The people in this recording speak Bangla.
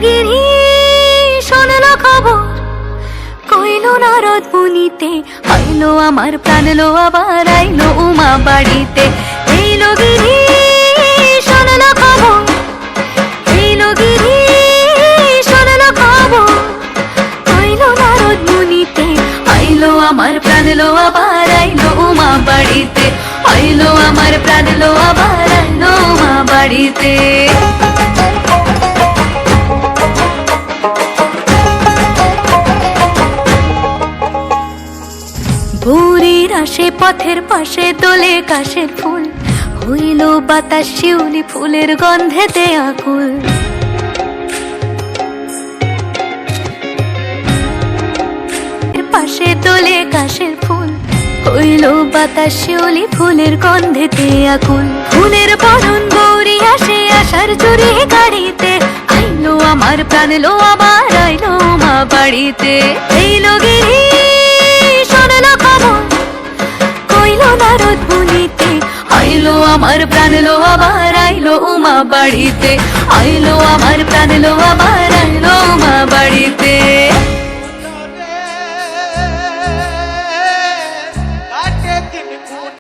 গিরি শোনলো খবর, কইলো নারদ মুনিতে, আইলো আমার প্রাণ লো আবার আইলো উমা বাড়িতে। এইলো গিরি শোনলো খবর, এইলো গিরি শোনলো খবর, আইলো নারদ মুনিতে, আইলো আমার প্রাণ লো আবার আইলো উমা বাড়িতে, আইলো আমার প্রাণ লো আবার আইলো উমা বাড়িতে। ভোরের আসে পথের পাশে দোলে কাশের ফুল, হইল বাতাস শিউলি ফুলের গন্ধেতে আকুল। পাশে দোলে কাশের ফুল, হইল বাতাস শিউলি ফুলের গন্ধেতে আকুল। ফুলের বরণ গৌরী আসে আশার চুরি গাড়িতে, আইলো আমার প্রাণ লো আবার আইলো মা বাড়িতে। এইলো গিরি শোনলো খবর, কইলো নারদ মুনিতে, আইলো আমার প্রাণ লো আবার আইলো উমা বাড়িতে, আইলো আমার প্রাণ লো আবার আইলো উমা বাড়িতে।